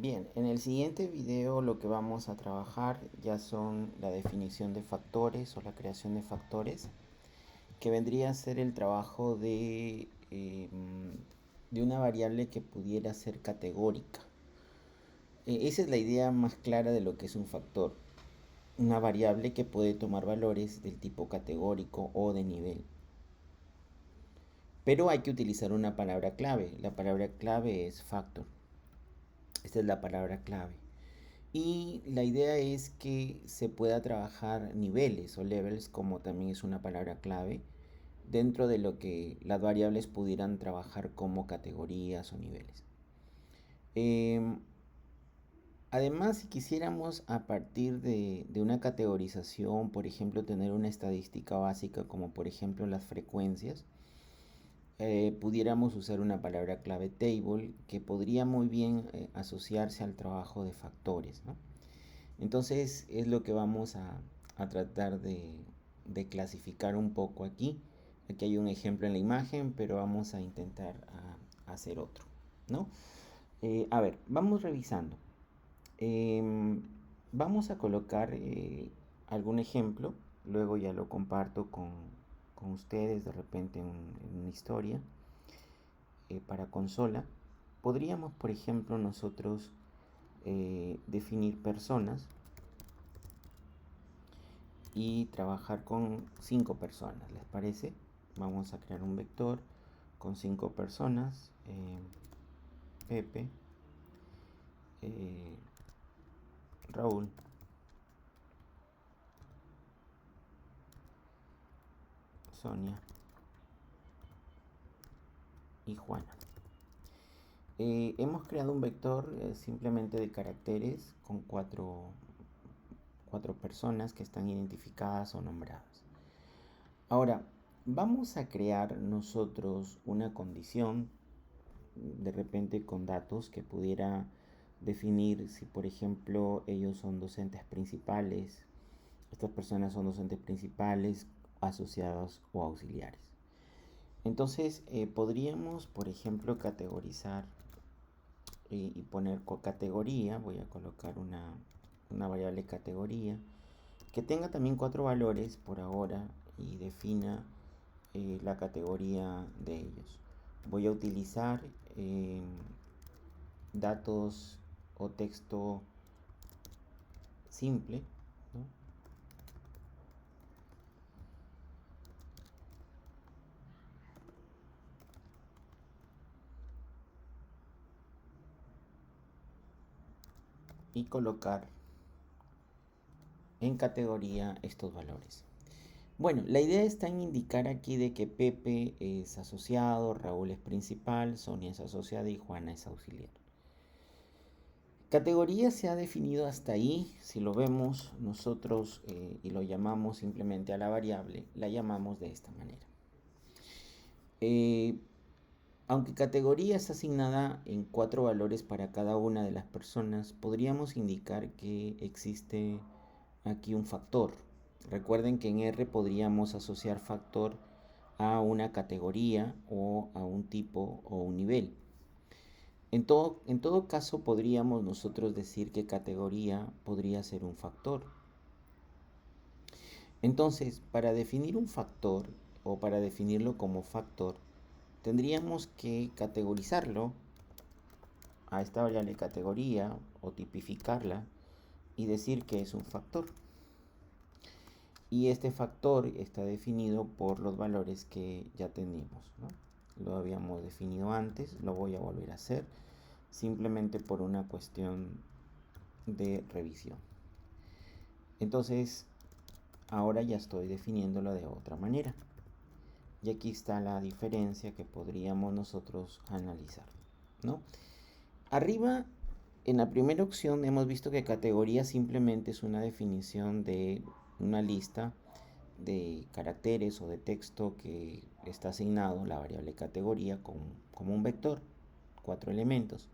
Bien, en el siguiente video lo que vamos a trabajar ya son la definición de factores o la creación de factores, que vendría a ser el trabajo de una variable que pudiera ser categórica. Esa es la idea más clara de lo que es un factor, una variable que puede tomar valores del tipo categórico o de nivel. Pero hay que utilizar una palabra clave. La palabra clave es factor. Esta es la palabra clave. Y la idea es que se pueda trabajar niveles o levels, como también es una palabra clave, dentro de lo que las variables pudieran trabajar como categorías o niveles. Además, si quisiéramos a partir de una categorización, por ejemplo, tener una estadística básica como por ejemplo las frecuencias, pudiéramos usar una palabra clave table que podría muy bien asociarse al trabajo de factores, ¿no? Entonces es lo que vamos a tratar de clasificar un poco aquí. Aquí hay un ejemplo en la imagen, pero vamos a intentar hacer otro, ¿no? A ver, vamos revisando. Vamos a colocar algún ejemplo, luego ya lo comparto con ustedes de repente en una historia para consola. Podríamos, por ejemplo, nosotros definir personas y trabajar con 5 personas, ¿les parece? Vamos a crear un vector con 5 personas, Pepe, Raúl, Sonia y Juana. Hemos creado un vector simplemente de caracteres con cuatro personas que están identificadas o nombradas. Ahora, vamos a crear nosotros una condición, de repente con datos que pudiera definir si, por ejemplo, ellos son docentes principales, estas personas son docentes principales, asociados o auxiliares. Entonces, podríamos, por ejemplo, categorizar y poner categoría. Voy a colocar una variable categoría que tenga también 4 valores por ahora y defina la categoría de ellos. Voy a utilizar datos o texto simple, ¿no? Y colocar en categoría estos valores. Bueno, la idea está en indicar aquí de que Pepe es asociado, Raúl es principal, Sonia es asociada y Juana es auxiliar. Categoría se ha definido hasta ahí. Si lo vemos nosotros y lo llamamos simplemente a la variable, la llamamos de esta manera. Aunque categoría es asignada en 4 valores para cada una de las personas, podríamos indicar que existe aquí un factor. Recuerden que en R podríamos asociar factor a una categoría o a un tipo o un nivel. En todo caso, podríamos nosotros decir que categoría podría ser un factor. Entonces, para definir un factor o para definirlo como factor, tendríamos que categorizarlo a esta variable categoría o tipificarla y decir que es un factor. Y este factor está definido por los valores que ya tenemos, ¿no? Lo habíamos definido antes, lo voy a volver a hacer simplemente por una cuestión de revisión. Entonces, ahora ya estoy definiéndolo de otra manera. Y aquí está la diferencia que podríamos nosotros analizar, ¿no? Arriba, en la primera opción, hemos visto que categoría simplemente es una definición de una lista de caracteres o de texto que está asignado la variable categoría como un vector, 4 elementos.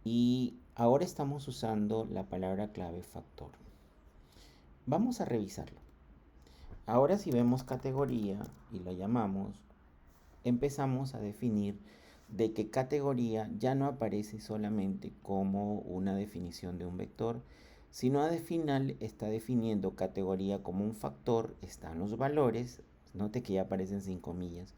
Y ahora estamos usando la palabra clave factor. Vamos a revisarlo. Ahora si vemos categoría y la llamamos, empezamos a definir de que categoría ya no aparece solamente como una definición de un vector, sino al final está definiendo categoría como un factor, están los valores, note que ya aparecen sin comillas,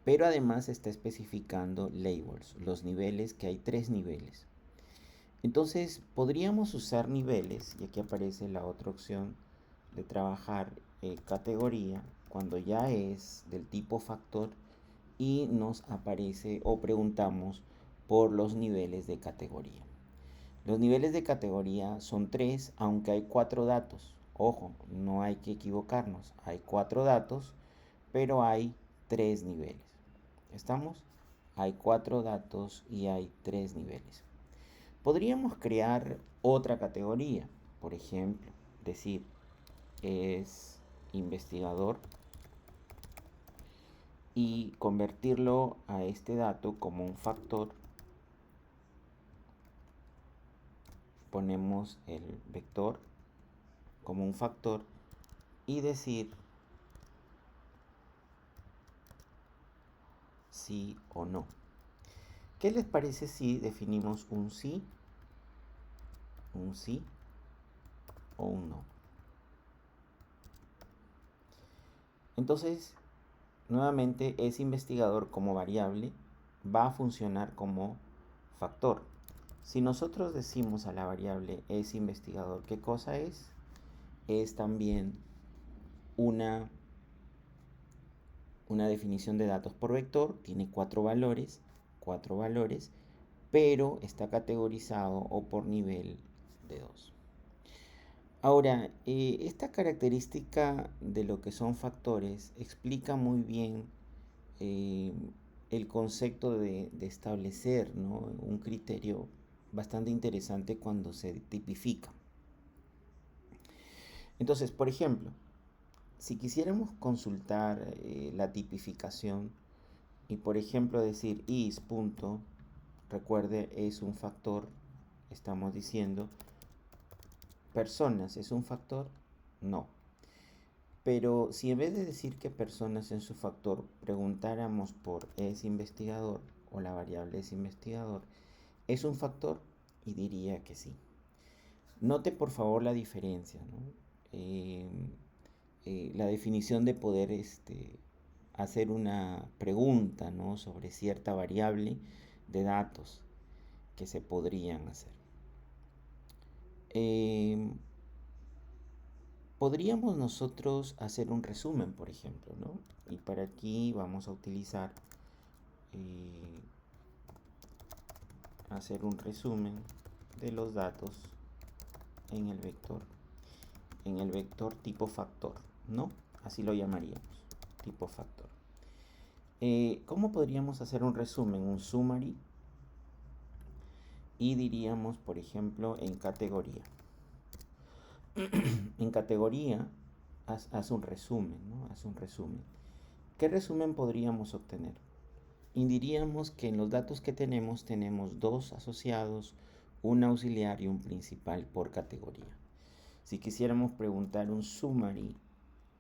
pero además está especificando labels, los niveles, que hay 3 niveles. Entonces podríamos usar niveles, y aquí aparece la otra opción de trabajar categoría, cuando ya es del tipo factor y nos aparece o preguntamos por los niveles de categoría. Los niveles de categoría son 3, aunque hay 4 datos. Ojo, no hay que equivocarnos. Hay 4 datos, pero hay 3 niveles. ¿Estamos? Hay 4 datos y hay 3 niveles. Podríamos crear otra categoría. Por ejemplo, decir es investigador y convertirlo a este dato como un factor. Ponemos el vector como un factor y decir sí o no. ¿Qué les parece si definimos un sí o un no? Entonces, nuevamente es investigador como variable va a funcionar como factor. Si nosotros decimos a la variable es investigador, ¿qué cosa es? Es también una definición de datos por vector, tiene 4 valores, pero está categorizado o por nivel de 2. Ahora, esta característica de lo que son factores explica muy bien eh, el concepto de establecer, ¿no?, un criterio bastante interesante cuando se tipifica. Entonces, por ejemplo, si quisiéramos consultar la tipificación y, por ejemplo, decir is punto, recuerde, es un factor, estamos diciendo, personas es un factor, no. Pero si en vez de decir que personas es su factor, preguntáramos por es investigador o la variable es investigador, ¿es un factor? Y diría que sí. Note por favor la diferencia, ¿no? La definición de poder hacer una pregunta, ¿no?, sobre cierta variable de datos que se podrían hacer. Podríamos nosotros hacer un resumen, por ejemplo, ¿no? Y para aquí vamos a utilizar hacer un resumen de los datos en el vector tipo factor, ¿no? Así lo llamaríamos, tipo factor. ¿Cómo podríamos hacer un resumen, un summary? Y diríamos, por ejemplo, en categoría. En categoría, haz un resumen, ¿no? Haz un resumen. ¿Qué resumen podríamos obtener? Y diríamos que en los datos que tenemos 2 asociados, un auxiliar y un principal por categoría. Si quisiéramos preguntar un summary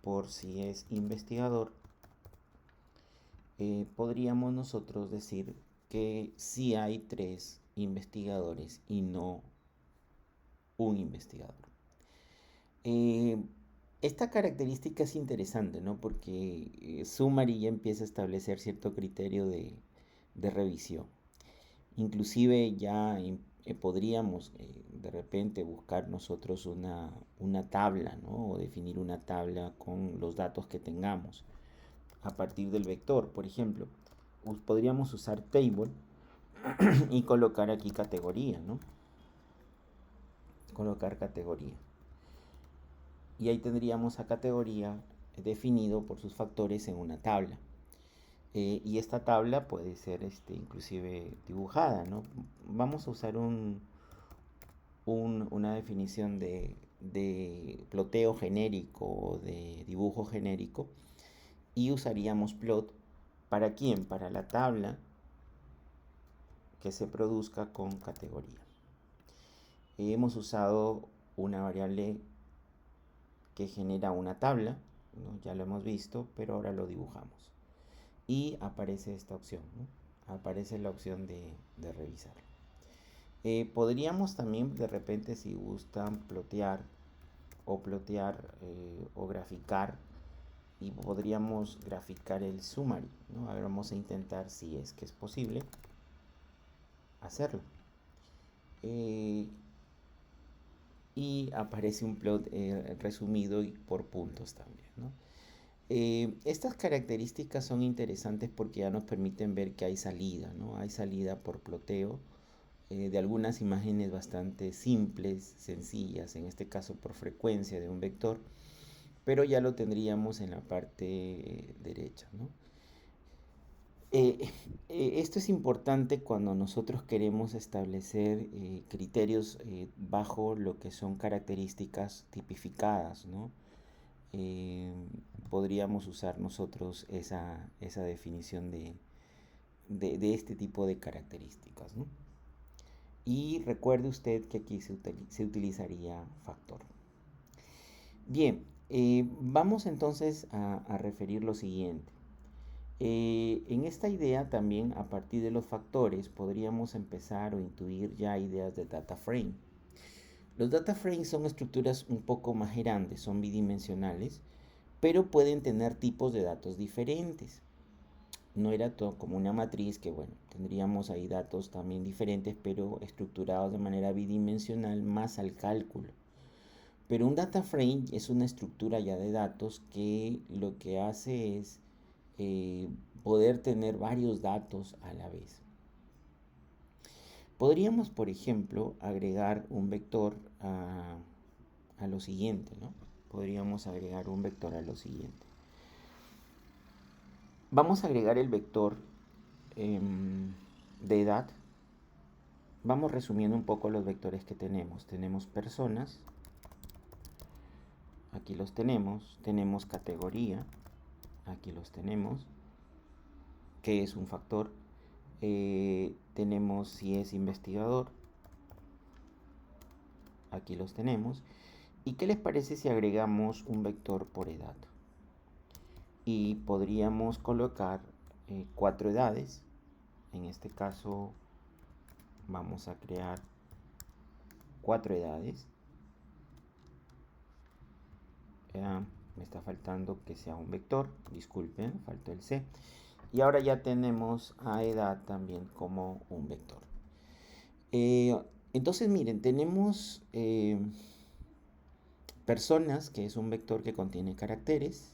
por si es investigador, podríamos nosotros decir que sí hay 3 investigadores y no un investigador. Esta característica es interesante, ¿no? Porque summary ya empieza a establecer cierto criterio de revisión. Inclusive ya podríamos de repente buscar nosotros una tabla, ¿no? O definir una tabla con los datos que tengamos a partir del vector. Por ejemplo, podríamos usar table y colocar aquí categoría, ¿no? Colocar categoría. Y ahí tendríamos a categoría definido por sus factores en una tabla. Y esta tabla puede ser inclusive dibujada, ¿no? Vamos a usar una definición de ploteo genérico o de dibujo genérico y usaríamos plot. ¿Para quién? Para la tabla que se produzca con categoría. Hemos usado una variable que genera una tabla, ¿no? Ya lo hemos visto, pero ahora lo dibujamos. Y aparece esta opción, ¿no? aparece la opción de revisar. Podríamos también de repente, si gustan, plotear o graficar, y podríamos graficar el summary, ¿no? A ver, vamos a intentar, si es que es posible, hacerlo. Y aparece un plot resumido y por puntos también, ¿no? Estas características son interesantes porque ya nos permiten ver que hay salida, ¿no? Hay salida por ploteo de algunas imágenes bastante simples, sencillas, en este caso por frecuencia de un vector, pero ya lo tendríamos en la parte derecha, ¿no? Esto es importante cuando nosotros queremos establecer criterios bajo lo que son características tipificadas, ¿no? Eh, Podríamos usar nosotros esa definición de este tipo de características, ¿no? Y recuerde usted que aquí se utilizaría factor. Bien, vamos entonces a referir lo siguiente. En esta idea también, a partir de los factores, podríamos empezar o intuir ya ideas de data frame. Los data frames son estructuras un poco más grandes, son bidimensionales, pero pueden tener tipos de datos diferentes. No era todo como una matriz que, bueno, tendríamos ahí datos también diferentes, pero estructurados de manera bidimensional más al cálculo. Pero un data frame es una estructura ya de datos que lo que hace es poder tener varios datos a la vez. Podríamos, por ejemplo, agregar un vector a lo siguiente, ¿no? Podríamos agregar un vector a lo siguiente. Vamos a agregar el vector de edad. Vamos resumiendo un poco los vectores que tenemos. Tenemos personas, aquí los tenemos. Tenemos categoría, aquí los tenemos, que es un factor. Tenemos si es investigador, aquí los tenemos. ¿Y qué les parece si agregamos un vector por edad? Y podríamos colocar 4 edades. En este caso vamos a crear 4 edades. Me está faltando que sea un vector, disculpen, faltó el C. Y ahora ya tenemos a edad también como un vector. Entonces miren, tenemos personas, que es un vector que contiene caracteres.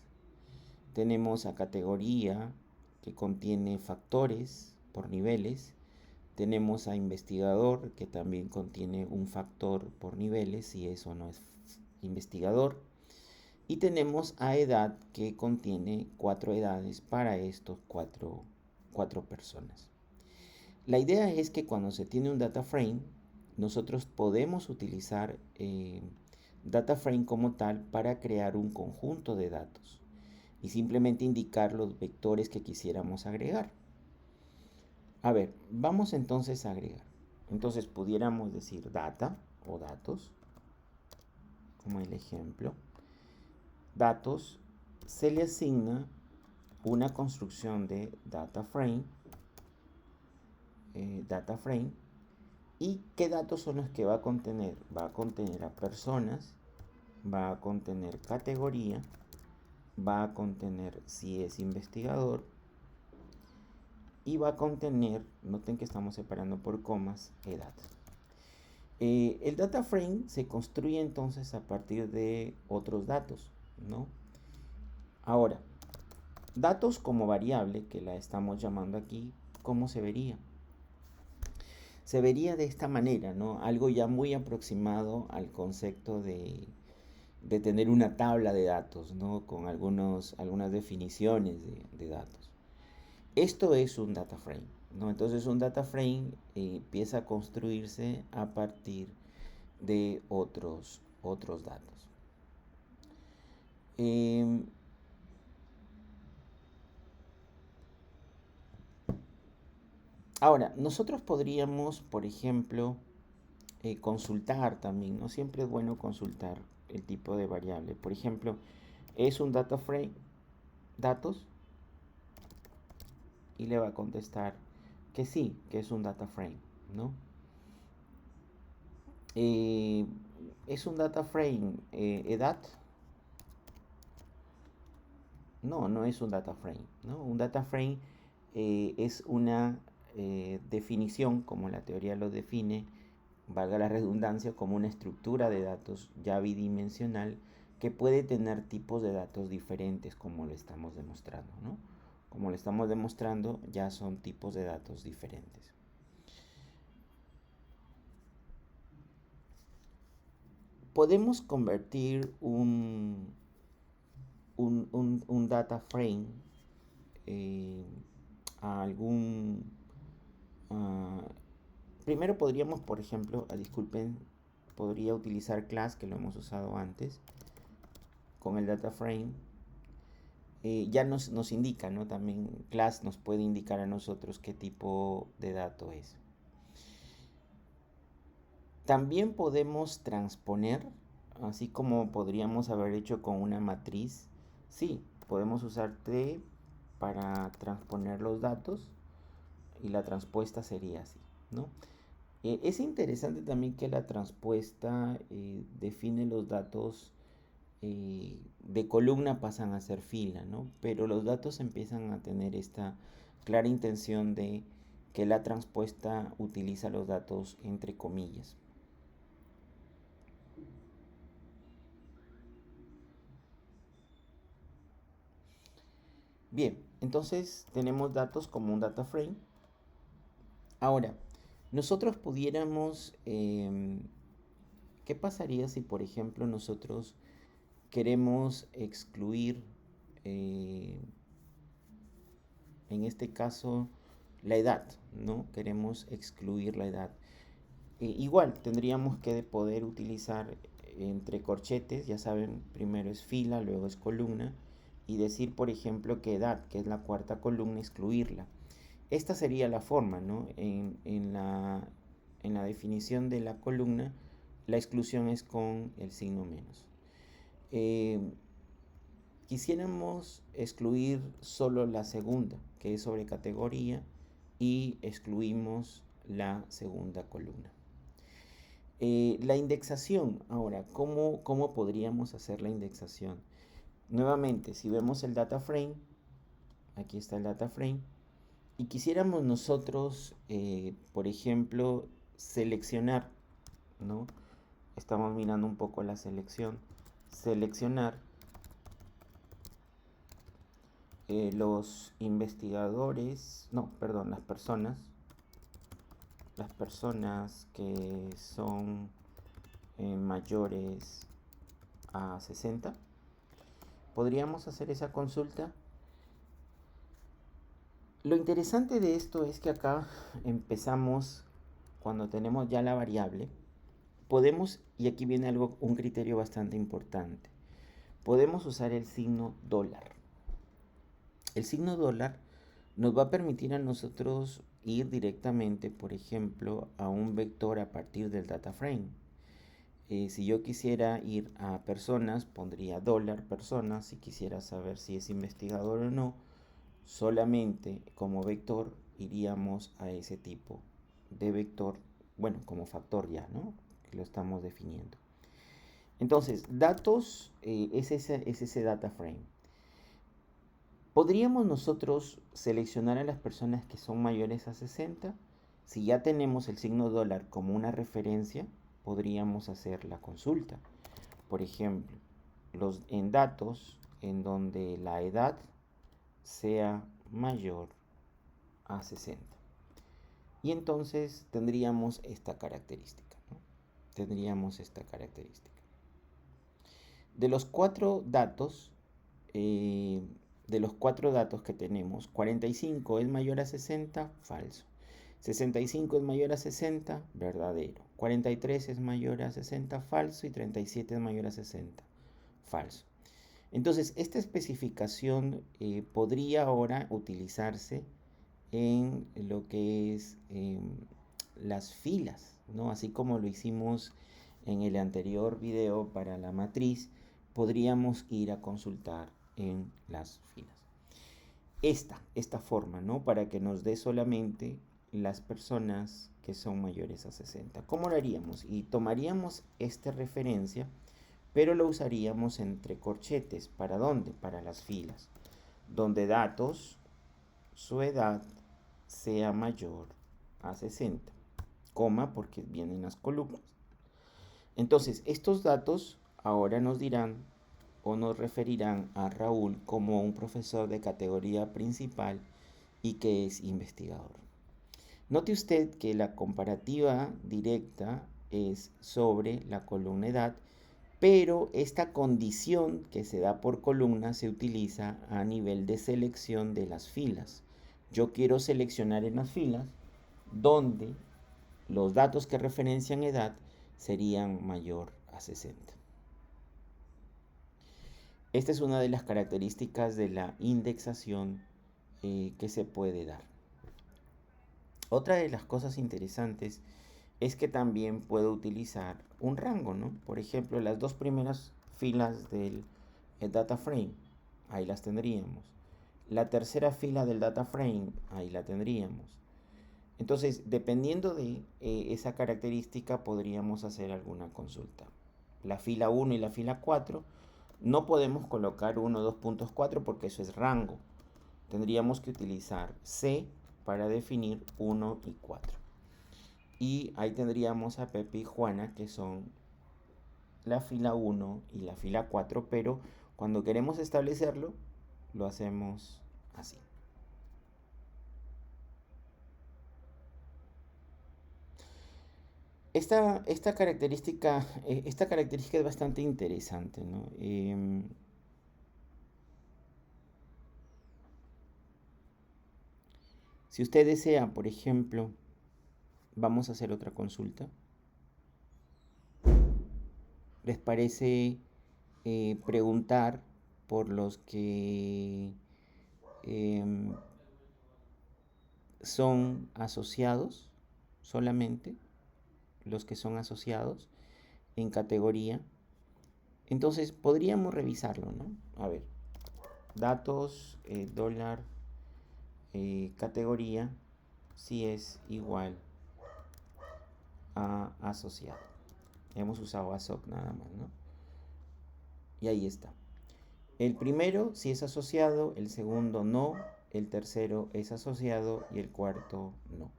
Tenemos a categoría, que contiene factores por niveles. Tenemos a investigador, que también contiene un factor por niveles, si eso no es investigador. Y tenemos a edad, que contiene 4 edades para estos cuatro personas. La idea es que cuando se tiene un data frame, nosotros podemos utilizar data frame como tal para crear un conjunto de datos y simplemente indicar los vectores que quisiéramos agregar. A ver, vamos entonces a agregar. Entonces pudiéramos decir data o datos, como el ejemplo. Datos, se le asigna una construcción de data frame, y qué datos son los que va a contener. Va a contener a personas, va a contener categoría, va a contener si es investigador y va a contener, noten que estamos separando por comas, edad. El data frame se construye entonces a partir de otros datos, ¿no? Ahora, datos como variable, que la estamos llamando aquí, ¿cómo se vería? Se vería de esta manera, ¿no? Algo ya muy aproximado al concepto de tener una tabla de datos, ¿no? Con algunas definiciones de datos. Esto es un data frame, ¿no? Entonces un data frame empieza a construirse a partir de otros datos. Ahora, nosotros podríamos, por ejemplo, consultar también, ¿no? Siempre es bueno consultar el tipo de variable. Por ejemplo, es un data frame, datos, y le va a contestar que sí, que es un data frame, ¿no? Eh, ¿Es un data frame edad? No, no es un data frame, ¿no? Un data frame es una definición, como la teoría lo define, valga la redundancia, como una estructura de datos ya bidimensional que puede tener tipos de datos diferentes, como lo estamos demostrando, ¿no? Como lo estamos demostrando, ya son tipos de datos diferentes. Podemos convertir un data frame eh, a algún... Uh, primero podríamos, por ejemplo, disculpen, podría utilizar class, que lo hemos usado antes, con el data frame. Ya nos indica, ¿no? También class nos puede indicar a nosotros qué tipo de dato es. También podemos transponer, así como podríamos haber hecho con una matriz. Sí, podemos usar T para transponer los datos y la transpuesta sería así, ¿no? Es interesante también que la transpuesta define los datos de columna pasan a ser fila, ¿no? Pero los datos empiezan a tener esta clara intención de que la transpuesta utiliza los datos entre comillas. Bien, entonces tenemos datos como un data frame. Ahora, nosotros pudiéramos, ¿qué pasaría si, por ejemplo, nosotros queremos excluir, en este caso, la edad, ¿no? Queremos excluir la edad. Igual, tendríamos que poder utilizar entre corchetes, ya saben, primero es fila, luego es columna, y decir, por ejemplo, que edad, que es la cuarta columna, excluirla. Esta sería la forma, ¿no? En la definición de la columna, la exclusión es con el signo menos. Quisiéramos excluir solo la segunda, que es sobre categoría, y excluimos la segunda columna. La indexación, ahora, ¿cómo podríamos hacer la indexación? Nuevamente, si vemos el data frame, aquí está el data frame, y quisiéramos nosotros, por ejemplo, seleccionar, ¿no? Estamos mirando un poco la selección, seleccionar los investigadores, no, perdón, las personas que son mayores a 60, podríamos hacer esa consulta. Lo interesante de esto es que acá empezamos, cuando tenemos ya la variable, podemos, y aquí viene algo, un criterio bastante importante, podemos usar el signo dólar. El signo dólar nos va a permitir a nosotros ir directamente, por ejemplo, a un vector a partir del data frame. Si yo quisiera ir a personas, pondría dólar personas. Si quisiera saber si es investigador o no, solamente como vector iríamos a ese tipo de vector, bueno, como factor ya, ¿no? Que lo estamos definiendo. Entonces, datos es ese data frame. ¿Podríamos nosotros seleccionar a las personas que son mayores a 60? Si ya tenemos el signo dólar como una referencia, podríamos hacer la consulta. Por ejemplo, en datos en donde la edad sea mayor a 60. Y entonces tendríamos esta característica, ¿no? Tendríamos esta característica. De los cuatro datos, que tenemos, 45 es mayor a 60, falso. 65 es mayor a 60, verdadero. 43 es mayor a 60, falso. Y 37 es mayor a 60, falso. Entonces, esta especificación podría ahora utilizarse en lo que es las filas, ¿no? Así como lo hicimos en el anterior video para la matriz, podríamos ir a consultar en las filas. Esta forma, ¿no? Para que nos dé solamente las personas que son mayores a 60. ¿Cómo lo haríamos? Y tomaríamos esta referencia, pero lo usaríamos entre corchetes. ¿Para dónde? Para las filas, donde datos, su edad sea mayor a 60, coma, porque vienen las columnas. Entonces, estos datos ahora nos dirán o nos referirán a Raúl como un profesor de categoría principal y que es investigador. Note usted que la comparativa directa es sobre la columna edad, pero esta condición que se da por columna se utiliza a nivel de selección de las filas. Yo quiero seleccionar en las filas donde los datos que referencian edad serían mayor a 60. Esta es una de las características de la indexación que se puede dar. Otra de las cosas interesantes es que también puedo utilizar un rango, ¿no? Por ejemplo, las dos primeras filas del data frame, ahí las tendríamos. La tercera fila del data frame, ahí la tendríamos. Entonces, dependiendo de esa característica, podríamos hacer alguna consulta. La fila 1 y la fila 4, no podemos colocar 1, 2.4 porque eso es rango. Tendríamos que utilizar C para definir 1 y 4. Y ahí tendríamos a Pepe y Juana, que son la fila 1 y la fila 4, pero cuando queremos establecerlo, lo hacemos así. Esta característica es bastante interesante, ¿no? Si usted desea, por ejemplo, vamos a hacer otra consulta. ¿Les parece preguntar por los que em, son asociados solamente? Los que son asociados en categoría. Entonces podríamos revisarlo, ¿no? A ver, datos, dólar, categoría, si es igual a asociado. Hemos usado ASOC nada más, ¿no? Y ahí está. El primero si es asociado, el segundo no, el tercero es asociado y el cuarto no.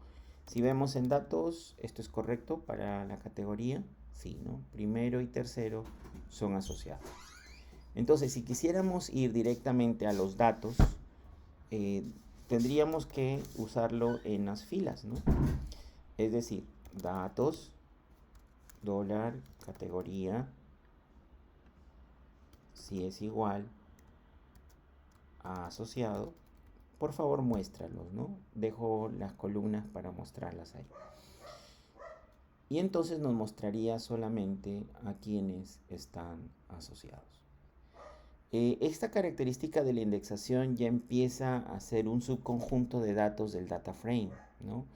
Si vemos en datos, esto es correcto para la categoría, sí, ¿no? Primero y tercero son asociados. Entonces, si quisiéramos ir directamente a los datos, tendríamos que usarlo en las filas, ¿no? Es decir, datos, dólar, categoría, si es igual a asociado, por favor muéstralos, ¿no? Dejo las columnas para mostrarlas ahí. Y entonces nos mostraría solamente a quienes están asociados. Esta característica de la indexación ya empieza a ser un subconjunto de datos del data frame, ¿no?